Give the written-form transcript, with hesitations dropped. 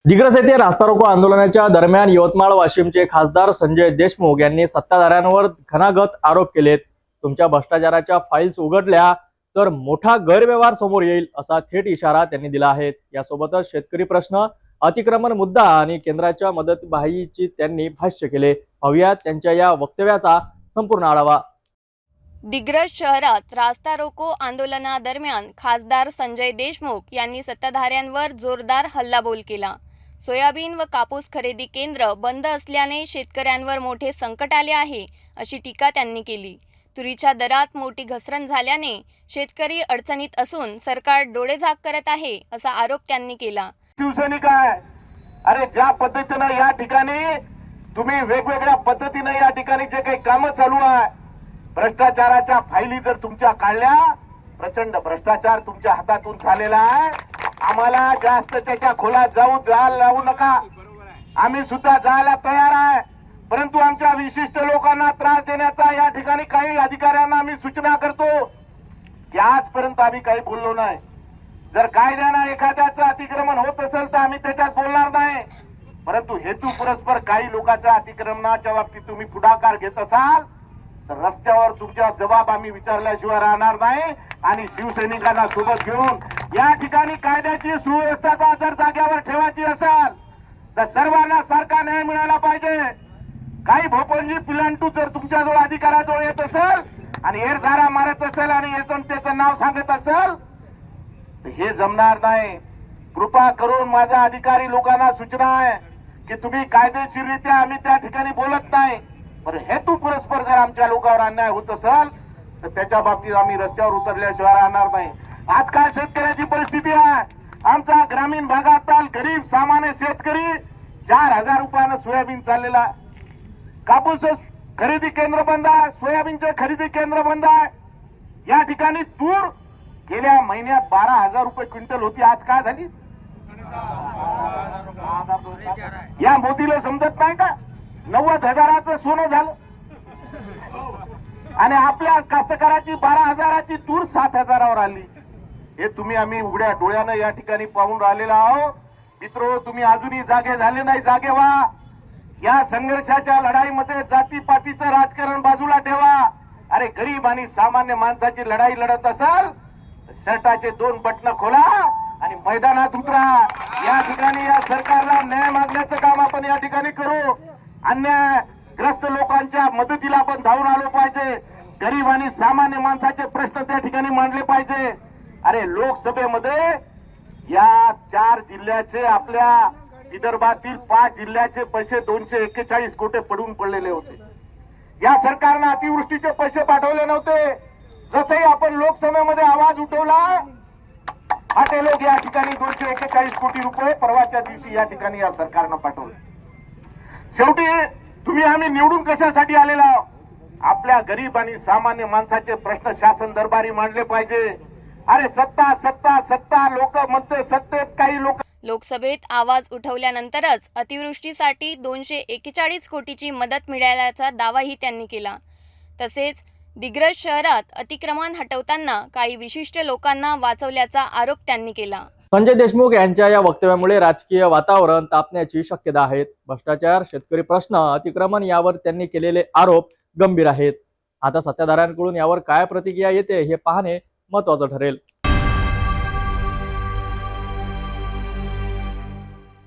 दिग्रस येथे रास्ता रोको आंदोलनाच्या दरम्यान यवतमाळ वाशिमचे खासदार संजय देशमुख यांनी सत्ताधाऱ्यांवर घणाघात आरोप केलेत। तुमच्या भ्रष्टाचाराच्या फाईल्स उघडल्या तर मोठा गैरव्यवहार समोर येईल असा थेट इशारा त्यांनी दिला आहे। यासोबतच शेतकरी प्रश्न, अतिक्रमण मुद्दा आणि केंद्राच्या मदतबाहीची त्यांनी भाष्य केले। पाहूयात त्यांच्या या वक्तव्याचा संपूर्ण आढावा। दिग्रस शहरात रास्ता रोको आंदोलनादरम्यान खासदार संजय देशमुख यांनी सत्ताधाऱ्यांवर जोरदार हल्लाबोल केला। सोयाबीन व कापूस खरेदी केंद्र बंद असल्याने शेतकऱ्यांवर मोठे संकट आले आहे अशी टीका त्यांनी केली। तुरीच्या दरात मोठी घसरण झाल्याने शेतकरी अडचणीत असून सरकार डोळेझाक करत आहे असा आरोप त्यांनी केला। शिवसैनिक आहे, अरे ज्या पद्धतीने या ठिकाणी तुम्ही वेगवेगळ्या पद्धतीने या ठिकाणी जे काही कामं चालू आहे, भ्रष्टाचाराच्या फाईली जर तुमच्या काढल्या, प्रचंड भ्रष्टाचार तुमच्या हातातून झालेला आहे। आम्हाला जास्त त्याच्या खोलात जाऊ नका, आम्ही सुद्धा जायला तयार आहे, परंतु आमच्या विशिष्ट लोकांना त्रास देण्याचा या ठिकाणी काही अधिकाऱ्यांना आम्ही सूचना करतो की आजपर्यंत आम्ही काही बोललो नाही। जर कायद्यानं एखाद्याचं अतिक्रमण होत असेल तर आम्ही त्याच्यात बोलणार नाही, परंतु हेतू परस्पर काही लोकांच्या अतिक्रमणाच्या बाबतीत तुम्ही पुढाकार घेत असाल तर रस्त्यावर तुमचा जबाब आम्ही विचारल्याशिवाय राहणार नाही। आणि शिवसैनिकांना सोबत घेऊन या ठिकाणी कायद्याची सुव्यवस्था जर जाग्यावर ठेवायची असेल तर सर्वांना सारखा न्याय मिळाला पाहिजे। काही भोपंजी पिलांटू जर तुमच्याजवळ अधिकाराजवळ येत असेल आणि एरझारा मारत असेल आणि याचं त्याचं नाव सांगत असेल तर हे जमणार नाही। कृपा करून माझ्या अधिकारी लोकांना सूचना आहे की तुम्ही कायदेशीररित्या आम्ही त्या ठिकाणी बोलत नाही, पण हेतू परस्पर जर आमच्या लोकांवर अन्याय होत असेल तर त्याच्या बाबतीत आम्ही रस्त्यावर उतरल्याशिवाय राहणार नाही। आज काय शेतकऱ्याची परिस्थिती आहे, आमचा ग्रामीण भागातील गरीब सामान्य शेतकरी 4000 रुपयानं सोयाबीन चाललेला, कापूस खरेदी केंद्र बंद आहे, सोयाबीनचे खरेदी केंद्र बंद आहे। या ठिकाणी तूर गेल्या महिन्यात 12,000 रुपये क्विंटल होती, आज काय झाली? या मोदीला समजत नाही का? 90,000चं सोनं झालं आणि आपल्या कास्तकाराची 12,000ची तूर 7,000वर आली। हे तुम्ही आम्ही उघड्या डोळ्यानं या ठिकाणी पाहून राहिलेला आहोत। मित्रो, तुम्ही अजूनही जागे झाले नाही, जागे व्हा। या संघर्षाच्या लढाईमध्ये जातीपातीचं राजकारण बाजूला ठेवा। अरे गरीब आणि सामान्य माणसाची लढाई लढत असाल शर्टाचे 2 बटन खोला आणि मैदानात उतरा। या ठिकाणी या सरकारला न्याय मागण्याचं काम आपण या ठिकाणी करू। अन्यायग्रस्त लोकांच्या मदतीला आपण धावून आलो पाहिजे। गरीब आणि सामान्य माणसाचे प्रश्न त्या ठिकाणी मांडले पाहिजे। अरे लोकसभेमध्ये या 4 जिल्ह्याचे, आपल्या विदर्भातील 5 जिल्ह्याचे पैसे 241 कोटी पडून पडलेले होते। या सरकारनं अतिवृष्टीचे पैसे पाठवले नव्हते। जसंही आपण लोकसभेमध्ये आवाज उठवला, ते लोक या ठिकाणी 241 कोटी रुपये परवाच्या दिवशी या ठिकाणी या सरकारनं पाठवले। शेवटी तुम्ही आम्ही निवडून कशासाठी आलेला? आपल्या गरीब आणि सामान्य माणसाचे प्रश्न शासन दरबारी मांडले पाहिजे। अरे सत्ता सत्ता सत्ता, लोक म्हणते सत्तेत काही लोक। लोकसभेत आवाज उठवल्यानंतरच अतिवृष्टीसाठी 241 कोटीची मदत मिळाल्याचा दावाही त्यांनी केला। तसेच दिग्रस शहरात अतिक्रमण हटवताना काही विशिष्ट लोकांना वाचवल्याचा आरोप त्यांनी केला। संजय देशमुख यांच्या या वक्तव्यामुळे राजकीय वातावरण तापण्याची शक्यता आहे। भ्रष्टाचार, शेतकरी प्रश्न, अतिक्रमण यावर त्यांनी केलेले आरोप गंभीर आहेत। आता सत्ताधाऱ्यांकडून यावर काय प्रतिक्रिया येते हे पाहणे महत्त्वाचं ठरेल।